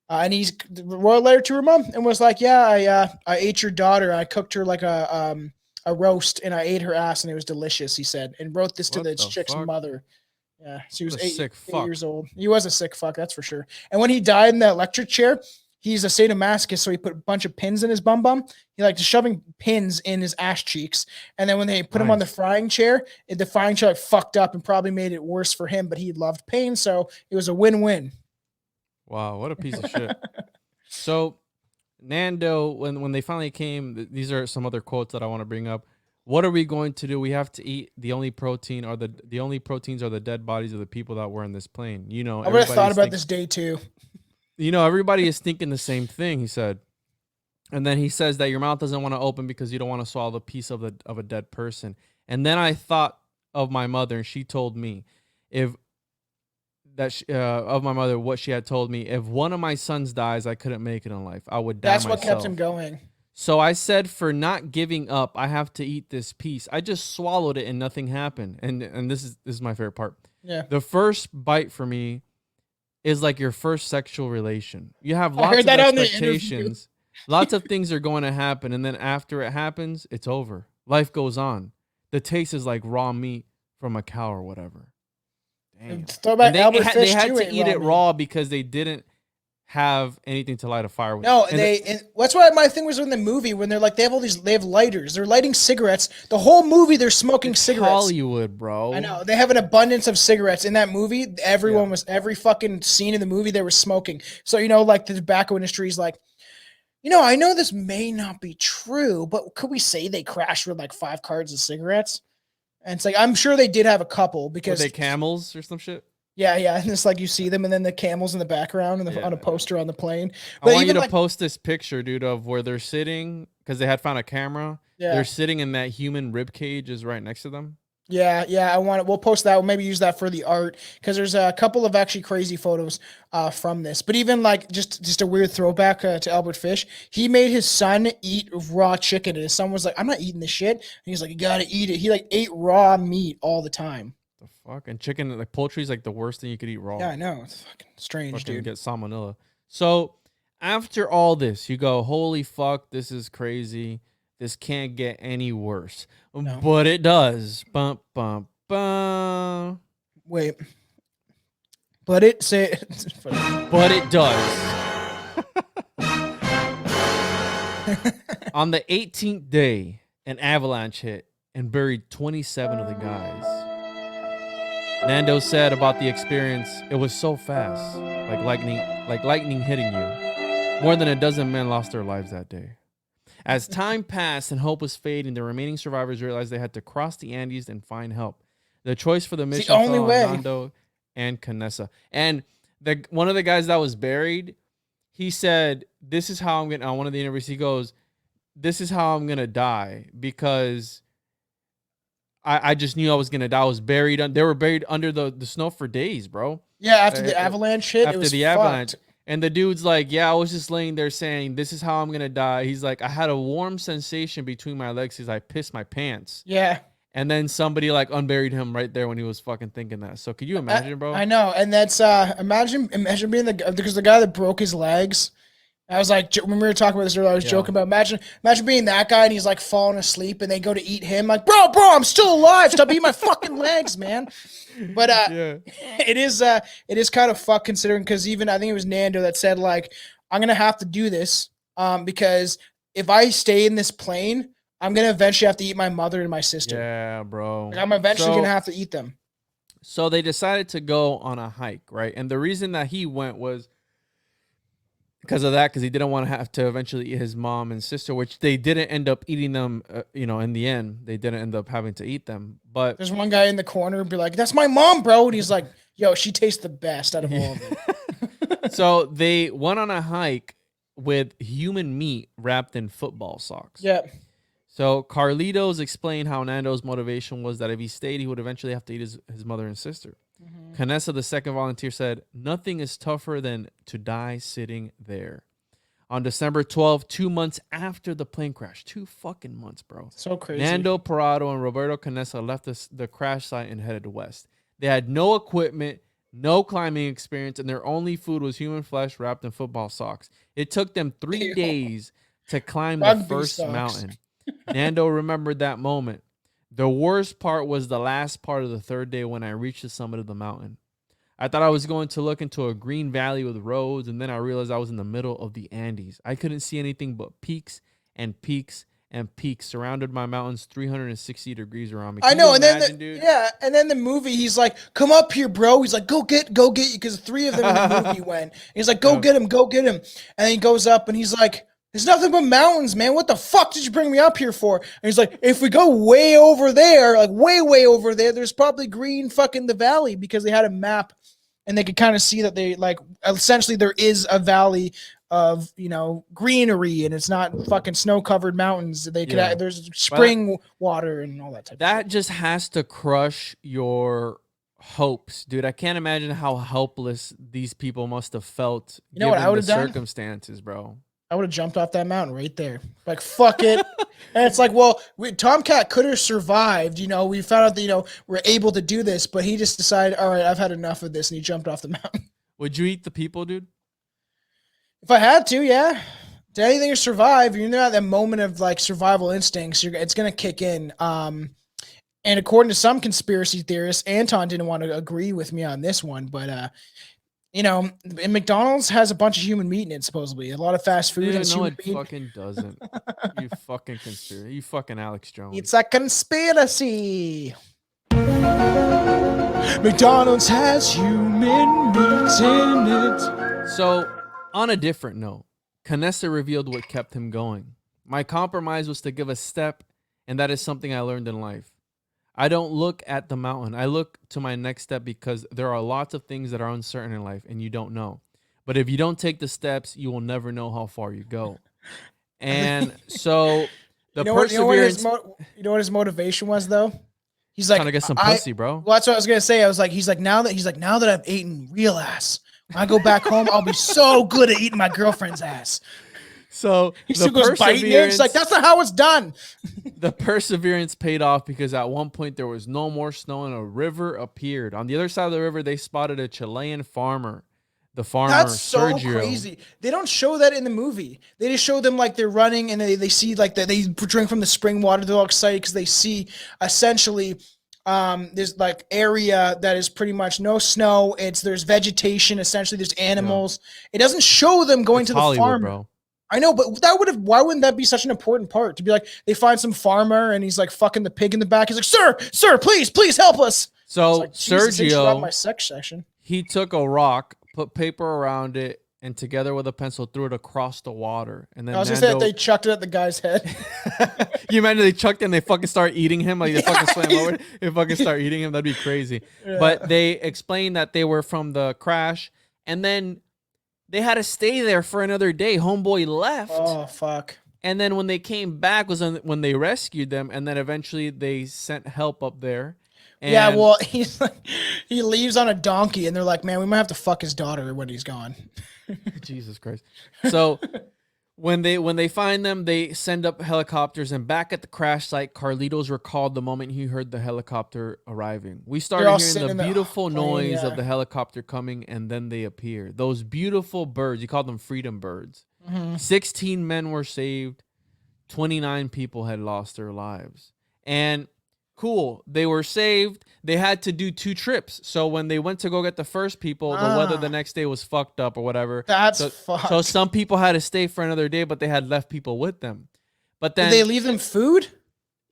And he's wrote a letter to her mom and was like, "Yeah, I ate your daughter. I cooked her like a roast, and I ate her ass, and it was delicious." He said, and wrote this to What the the chick's fuck? mother. Yeah, she was What a sick 8 fuck. years old. He was a sick fuck, that's for sure. And when he died in the electric chair, he's a sadomasochist, so he put a bunch of pins in his bum. He liked shoving pins in his ass cheeks. And then when they put him on the Nice. frying chair, the frying chair like fucked up and probably made it worse for him, but he loved pain, so it was a win-win. Wow, what a piece of shit. So, Nando, when they finally came, these are some other quotes that I want to bring up. What are we going to do? We have to eat. The only proteins are the dead bodies of the people that were in this plane. You know, I would have thought everybody's about this day too. You know, everybody is thinking the same thing. He said, and then he says that your mouth doesn't want to open because you don't want to swallow the piece of a dead person. And then I thought of my mother, and she told me of my mother what she had told me. If one of my sons dies, I couldn't make it in life. I would die. That's myself. what kept him going. So I said, for not giving up, I have to eat this piece. I just swallowed it and nothing happened. And this is my favorite part. Yeah. The first bite for me is like your first sexual relation. You have I lots heard of that on the expectations. Lots of things are going to happen. And then after it happens, it's over. Life goes on. The taste is like raw meat from a cow or whatever. Damn. Throw back And Albert they Fish had too, to ate eat it meat. raw because they didn't have anything to light a fire with. No, And that's why my thing was in the movie when they're like, they have lighters. They're lighting cigarettes. The whole movie, they're smoking cigarettes. Hollywood, bro. I know. They have an abundance of cigarettes in that movie. Every fucking scene in the movie, they were smoking. So, like the tobacco industry is like, I know this may not be true, but could we say they crashed with like 5 cartons of cigarettes? And it's like, I'm sure they did have a couple Were because they camels or some shit? yeah. And it's like you see them and then the camels in the background and on a Yeah. poster on the plane. I want you even to post this picture, dude, of where they're sitting because they had found a camera. Yeah. They're sitting in that human rib cage is right next to them. Yeah, I want it. We'll post that. We'll maybe use that for the art because there's a couple of actually crazy photos from this. But even like just a weird throwback to Albert Fish. He made his son eat raw chicken, and his son was like, "I'm not eating this shit." And he's like, "You gotta eat it." He like ate raw meat all the time. The fuck? And chicken, like poultry, is like the worst thing you could eat raw. Yeah, I know. It's fucking strange, Fucking dude. get salmonella. So after all this, you go, holy fuck, this is crazy. This can't get any worse. No. But it does. Bum, bum, bum. Wait, but it But it does. On the 18th day, an avalanche hit and buried 27 of the guys. Nando said about the experience, it was so fast, like lightning hitting you. More than a dozen men lost their lives that day. As time passed and hope was fading, the remaining survivors realized they had to cross the Andes and find help. The choice for the mission only fell on way. Nando and Canessa. And one of the guys that was buried, he said, "This is how I'm gonna." On one of the interviews, he goes, "This is how I'm gonna die because I just knew I was gonna die. I was buried. They were buried under the snow for days, bro. Yeah, after the avalanche hit, it After was the fucked. avalanche." And the dude's like, "Yeah, I was just laying there saying, this is how I'm going to die." He's like, "I had a warm sensation between my legs as I pissed my pants." Yeah. And then somebody like unburied him right there when he was fucking thinking that. So could you imagine, bro? I know. And that's, imagine being because the guy that broke his legs, I was like, when we were talking about this earlier, I was joking about, imagine being that guy and he's like falling asleep and they go to eat him. Like, bro, I'm still alive. Stop eating my fucking legs, man. But Yeah. it is kind of fucked considering, because even I think it was Nando that said like, I'm gonna have to do this because if I stay in this plane, I'm gonna eventually have to eat my mother and my sister. Yeah, bro. Like, I'm eventually So- gonna have to eat them. So they decided to go on a hike, right? And the reason that he went was because of that, because he didn't want to have to eventually eat his mom and sister, which they didn't end up eating them. In the end, they didn't end up having to eat them. But There's one guy in the corner be like, "That's my mom, bro," and he's like, "Yo, she tastes the best out of all of them." so they went on a hike with human meat wrapped in football socks. Yeah. So Carlitos explained how Nando's motivation was that if he stayed, he would eventually have to eat his mother and sister. Canessa, the second volunteer, said, "Nothing is tougher than to die sitting there." On December 12th, 2 months after the plane crash, 2 fucking months, bro. So crazy. Nando Parado and Roberto Canessa left the crash site and headed west. They had no equipment, no climbing experience, and their only food was human flesh wrapped in football socks. It took them 3 days to climb the first mountain. Nando remembered that moment. The worst part was the last part of the third day when I reached the summit of the mountain. I thought I was going to look into a green valley with roads, and then I realized I was in the middle of the Andes. I couldn't see anything but peaks and peaks and peaks surrounded by mountains 360 degrees around me. I know, and imagine, then and then the movie, he's like, "Come up here, bro." He's like, go get you, because 3 of them in the movie went. He's like, go get him. And then he goes up, and he's like, "There's nothing but mountains, man. What the fuck did you bring me up here for?" And he's like, "If we go way over there, like way over there, there's probably green fucking the valley," because they had a map and they could kind of see that they like essentially there is a valley of greenery and it's not fucking snow-covered mountains. They could there's spring water and all that type of shit. That just has to crush your hopes, dude. I can't imagine how helpless these people must have felt given what I would the have done? circumstances, bro. I would have jumped off that mountain right there. Like, fuck it. And it's like, well, Tomcat could have survived. We found out that, we're able to do this, but he just decided, all right, I've had enough of this. And he jumped off the mountain. Would you eat the people, dude? If I had to, yeah. To anything to survive, you're at that moment of like survival instincts. It's going to kick in. And according to some conspiracy theorists, Anton didn't want to agree with me on this one, but, and McDonald's has a bunch of human meat in it, supposedly. A lot of fast food has human meat. Fucking doesn't. You fucking conspiracy. You fucking Alex Jones. It's a conspiracy. McDonald's has human meat in it. So, on a different note, Canessa revealed what kept him going. My compromise was to give a step, and that is something I learned in life. I don't look at the mountain. I look to my next step because there are lots of things that are uncertain in life and you don't know. But if you don't take the steps, you will never know how far you go. And so the perseverance... You know what his motivation was, though? He's like, trying to get some pussy, bro. Well, that's what I was going to say. I was like, now that I've eaten real ass, when I go back home, I'll be so good at eating my girlfriend's ass. So he still goes biting it. It's like, that's not how it's done. The perseverance paid off because at one point there was no more snow and a river appeared. On the other side of the river, they spotted a Chilean farmer. The farmer, that's so Sergio. Crazy. They don't show that in the movie. They just show them like they're running and they see like they drink from the spring water. They're all excited because they see essentially there's like area that is pretty much no snow. There's vegetation. Essentially, there's animals. Yeah. It doesn't show them going to the farm. Bro. I know, but why wouldn't that be such an important part? To be like, they find some farmer and he's like fucking the pig in the back. He's like, sir, please help us. So like, Sergio, my sex session. He took a rock, put paper around it, and together with a pencil threw it across the water. And then I was gonna say that they chucked it at the guy's head. You imagine they chucked it and they fucking start eating him, like they fucking swam over, they fucking start eating him. That'd be crazy. Yeah. But they explained that they were from the crash, and then they had to stay there for another day. Homeboy left. Oh, fuck. And then when they came back was when they rescued them, and then eventually they sent help up there. And yeah, well, he's like, he leaves on a donkey, and they're like, man, we might have to fuck his daughter when he's gone. Jesus Christ. So when they find them, they send up helicopters, and back at the crash site, Carlitos recalled the moment he heard the helicopter arriving. We started hearing the beautiful noise of the helicopter coming, and then they appear. Those beautiful birds, you call them freedom birds. Mm-hmm. 16 men were saved. 29 people had lost their lives. And cool, they were saved. They had to do 2 trips. So when they went to go get the first people, the weather the next day was fucked up or whatever. That's fucked. So some people had to stay for another day, but they had left people with them. But then did they leave them food?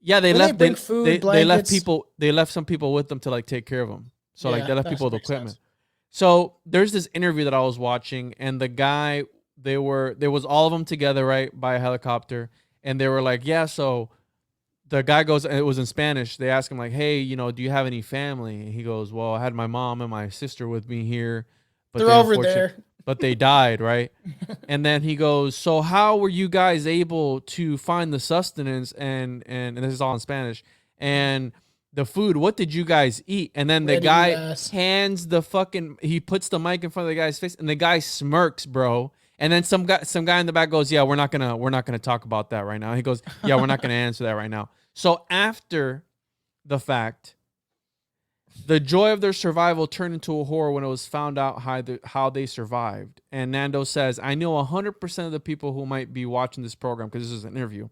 Yeah, they left. They bring food, they left people. They left some people with them to like take care of them. So like Yeah, they left that people with makes equipment. sense. So there's this interview that I was watching, and the guy, there was all of them together, right, by a helicopter, and they were like, yeah, so the guy goes, and it was in Spanish. They ask him like, hey, do you have any family? And he goes, well, I had my mom and my sister with me here, but They're over there. but they died, right? And then he goes, so how were you guys able to find the sustenance and this is all in Spanish and the food? What did you guys eat? And then the Ready guy ass. hands he puts the mic in front of the guy's face, and the guy smirks, bro. And then some guy in the back goes, yeah, we're not gonna talk about that right now. He goes, yeah, we're not gonna answer that right now. So after the fact, the joy of their survival turned into a horror when it was found out how they survived. And Nando says, I know 100% of the people who might be watching this program, because this is an interview.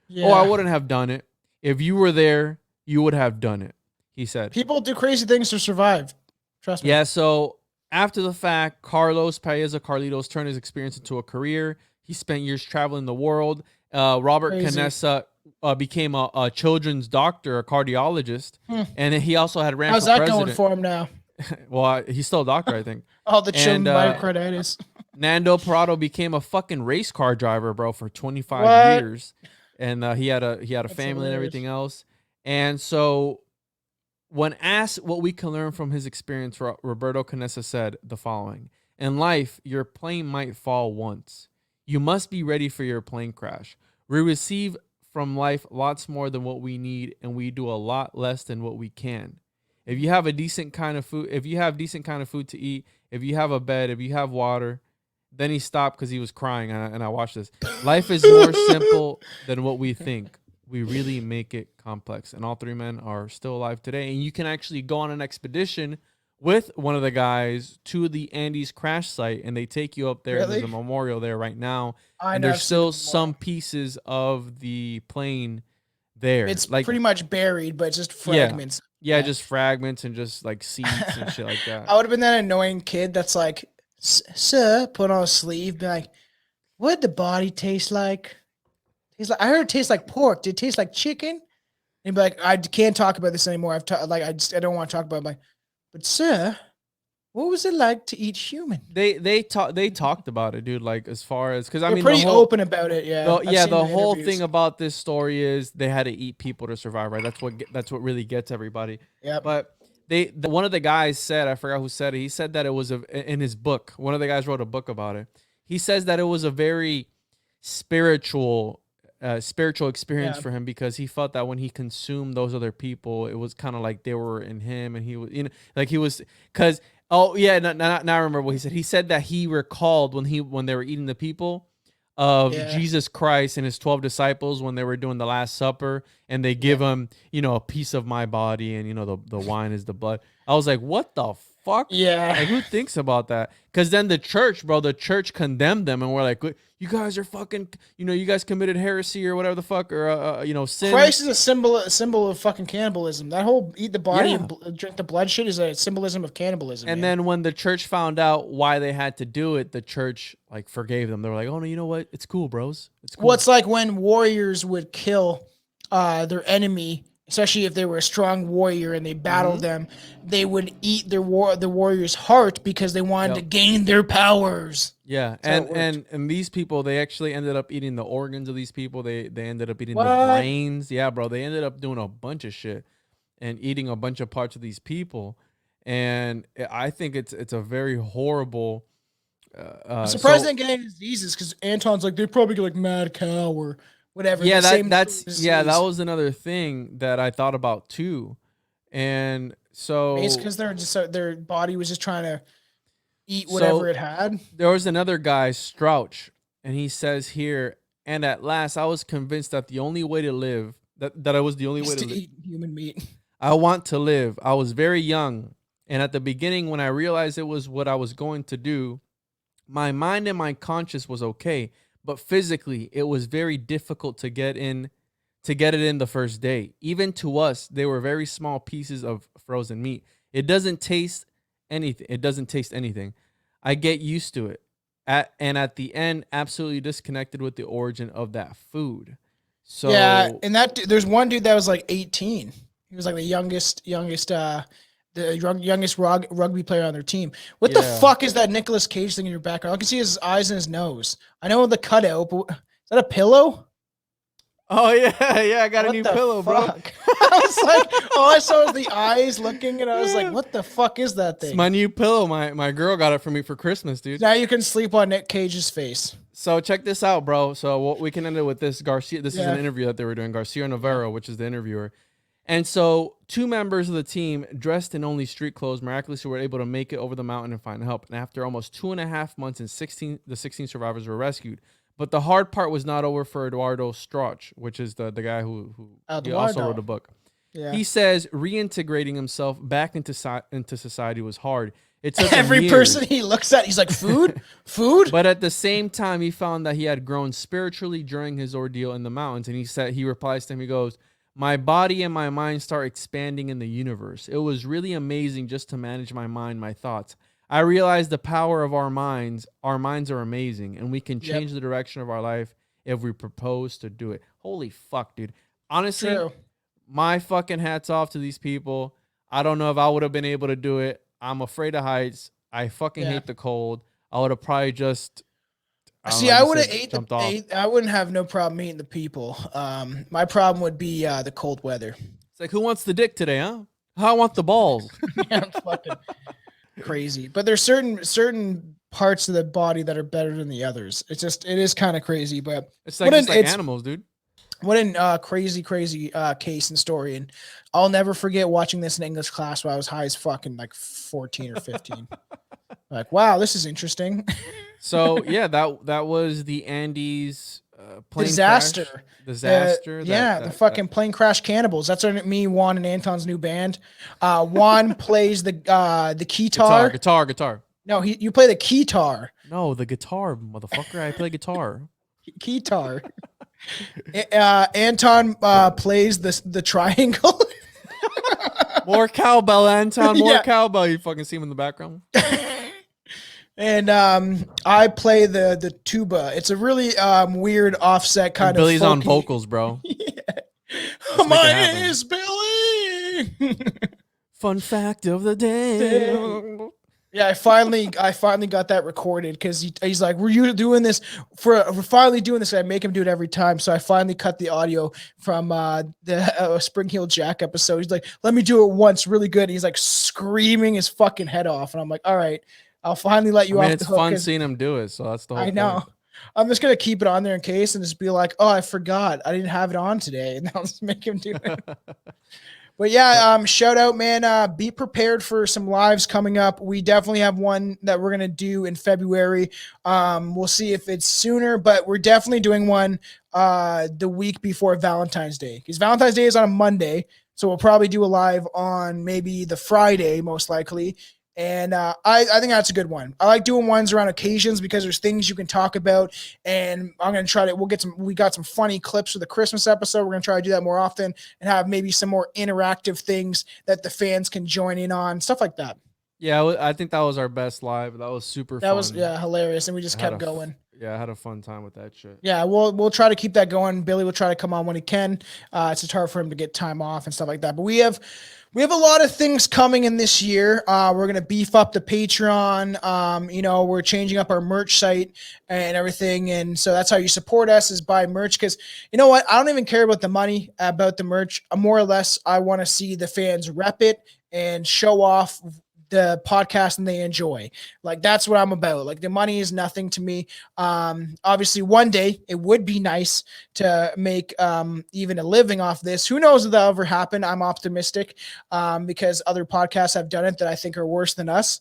Yeah. Oh, I wouldn't have done it. If you were there, you would have done it, he said. People do crazy things to survive. Trust me. Yeah, so after the fact, Carlitos turned his experience into a career. He spent years traveling the world. Robert Crazy. Canessa became a children's doctor, a cardiologist, and then he also had ran How's for that president. going for him now? Well, he's still a doctor, I think. All the children And, myocarditis. Nando Parado became a fucking race car driver, bro, for 25 What? years, and he had a family and hilarious. everything else. And so, when asked what we can learn from his experience, Roberto Canessa said the following: in life, your plane might fall once. You must be ready for your plane crash. We receive from life lots more than what we need, and we do a lot less than what we can. If you have decent kind of food to eat, if you have a bed, if you have water. Then he stopped because he was crying, and I watched this. Life is more simple than what we think. We really make it complex. And all three men are still alive today. And you can actually go on an expedition with one of the guys to the Andes crash site, and they take you up there. Really? There's a memorial there right now. I And know, there's I've seen still the memorial. some pieces of the plane there. It's like pretty much buried, but it's just fragments. Yeah, just fragments and just like seats and shit like that. I would have been that annoying kid that's like, sir, put on a sleeve, be like, what'd the body taste like? He's like, I heard it tastes like pork. Did it taste like chicken? And he'd be like, I can't talk about this anymore. I don't want to talk about it. I'm like, but sir, what was it like to eat human? They talked about it, dude. Like as far as because I They're mean, pretty open about it. Yeah, I've seen the the whole interviews. thing about this story is they had to eat people to survive, right? That's what really gets everybody. Yep. But one of the guys said, I forgot who said it. He said that it was in his book. One of the guys wrote a book about it. He says that it was a very spiritual experience for him because he felt that when he consumed those other people, it was kind of like they were in him, and he was, like he was, because now I remember what he said. He said that he recalled when they were eating the people of Jesus Christ and his 12 disciples when they were doing the Last Supper, and they give him, a piece of my body, and the wine is the blood. I was like, what the fuck? Yeah. Like, who thinks about that? Because then the church condemned them, and we're like, you guys are fucking, you guys committed heresy or whatever the fuck, or sin. Christ is a symbol of fucking cannibalism. That whole eat the body and drink the blood shit is a symbolism of cannibalism. And man. then when the church found out why they had to do it, the church like forgave them. They were like, oh no, you know what? It's cool, bros. It's cool. Well, it's like when warriors would kill their enemy, especially if they were a strong warrior and they battled them, they would eat the warrior's heart because they wanted to gain their powers. Yeah, That's how and these people, they actually ended up eating the organs of these people. They ended up eating the brains. Yeah, bro. They ended up doing a bunch of shit and eating a bunch of parts of these people. And I think it's a very horrible. I'm surprised they didn't get any diseases because Anton's like, they probably get like mad cow or whatever. Yeah, that was was another thing that I thought about too. And so it's because their body was just trying to eat whatever it had. There was another guy, Strouch, and he says here, and at last I was convinced that the only way to live, that I was the only way to live. Eat human meat. I want to live. I was very young, and at the beginning when I realized it was what I was going to do, my mind and my conscience was okay, but physically it was very difficult to get it in the first day. Even to us, they were very small pieces of frozen meat. It doesn't taste anything. I get used to it. At the end, absolutely disconnected with the origin of that food. So yeah, and there's one dude that was like 18. He was like the youngest the youngest rugby player on their team. What the Yeah. fuck is that Nicolas Cage thing in your background? I can see his eyes and his nose. I know the cutout, but is that a pillow? Oh yeah, yeah. I got a What new the pillow, bro. fuck? I was like, all I saw was the eyes looking, and I was like, what the fuck is that It's thing? my new pillow. My girl got it for me for Christmas, dude. Now you can sleep on Nick Cage's face. So check this out, bro. So what we can end it with this Garcia. This is Yeah. an interview that they were doing. Garcia Navarro, which is the interviewer. And so 2 members of the team, dressed in only street clothes, miraculously were able to make it over the mountain and find help. And after almost 2.5 months, the 16 survivors were rescued. But the hard part was not over for Eduardo Strauch, which is the guy who he also wrote a book. Yeah. He says reintegrating himself back into society was hard. It took him Every years. person he looks at, he's like, food? Food? But at the same time, he found that he had grown spiritually during his ordeal in the mountains. And he replies to him, he goes, "My body and my mind start expanding in the universe. It was really amazing just to manage my mind, my thoughts. I realized the power of our minds. Our minds are amazing, and we can change the direction of our life if we propose to do it." Holy fuck, dude. Honestly, True. my fucking hats off to these people. I don't know if I would have been able to do it. I'm afraid of heights. I fucking hate the cold. I would have probably just I would have jumped off. I wouldn't have no problem eating the people. My problem would be the cold weather. It's like, who wants the dick today, huh? I want the balls. Yeah, I'm fucking crazy. But there's certain parts of the body that are better than the others. It is kind of crazy. But It's like, animals, dude. What a crazy case and story. And I'll never forget watching this in English class while I was high as fucking like 14 or 15. Like, wow, this is interesting. So yeah, that was the Andes plane Disaster. crash. Disaster. The fucking plane crash Cannibals. That's me, Juan, and Anton's new band. Juan plays the guitar. Guitar. No, you play the keytar. No, the guitar, motherfucker. I play guitar. Keytar. Anton plays the triangle. More cowbell, Anton. More cowbell. You fucking see him in the background. And I play the tuba. It's a really weird offset kind Billy's of. on vocals, bro. My name is Billy. Fun fact of the day. Yeah, I finally got that recorded because he's like, we're finally doing this. I make him do it every time. So I finally cut the audio from the Spring Heel Jack episode. He's like, let me do it once, really good. And he's like screaming his fucking head off, and I'm like, all right, I'll finally let you off. It's fun seeing him do it. So that's the whole. I know. Point. I'm just gonna keep it on there in case, and just be like, oh, I forgot, I didn't have it on today, and I'll just make him do it. But yeah, shout out, man. Be prepared for some lives coming up. We definitely have one that we're gonna do in February. We'll see if it's sooner, but we're definitely doing one the week before Valentine's Day, because Valentine's Day is on a Monday, so we'll probably do a live on maybe the Friday, most likely. And I think that's a good one. I like doing ones around occasions because there's things you can talk about. And I'm going to try to, we got some funny clips for the Christmas episode. We're going to try to do that more often and have maybe some more interactive things that the fans can join in on, stuff like that. Yeah, I think that was our best live. That was super fun. That was, hilarious. And we just kept going. Yeah, I had a fun time with that shit. Yeah, we'll try to keep that going. Billy will try to come on when he can. It's just hard for him to get time off and stuff like that. But we have a lot of things coming in this year. We're going to beef up the Patreon. We're changing up our merch site and everything. And so that's how you support us, is buy merch. Because you know what? I don't even care about the money, about the merch. More or less, I want to see the fans rep it and show off the podcast and they enjoy. Like, that's what I'm about. Like, the money is nothing to me. Obviously one day it would be nice to make even a living off this. Who knows if that'll ever happen? I'm optimistic because other podcasts have done it that I think are worse than us.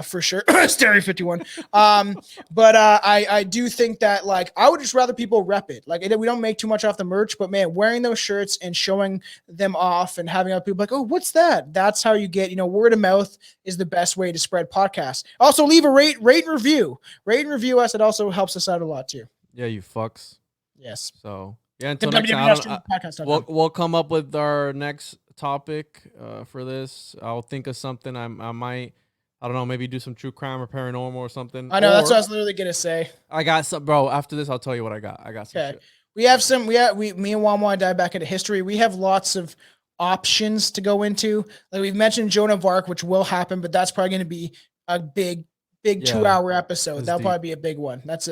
For sure. Stereo 51. But I do think that, like, I would just rather people rep it. Like, we don't make too much off the merch, but man, wearing those shirts and showing them off and having other people like, oh, what's that? That's how you get, word of mouth is the best way to spread podcasts. Also, leave a rate and review. Rate and review us. It also helps us out a lot too. Yeah, you fucks. Yes. So yeah, until next time, we'll come up with our next topic for this. I'll think of something. I don't know, maybe do some true crime or paranormal or something. I know, that's what I was literally gonna say. I got some, bro. After this, I'll tell you what I got. I got some shit. We have some. Me and Juan want to dive back into history. We have lots of options to go into. Like we've mentioned Joan of Arc, which will happen, but that's probably going to be a big Yeah, 2-hour episode. that's That'll deep. probably be a big one. That's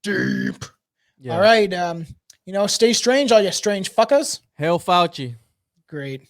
deep. Yeah. All right. Stay strange, all you strange fuckers. Hail Fauci. Great.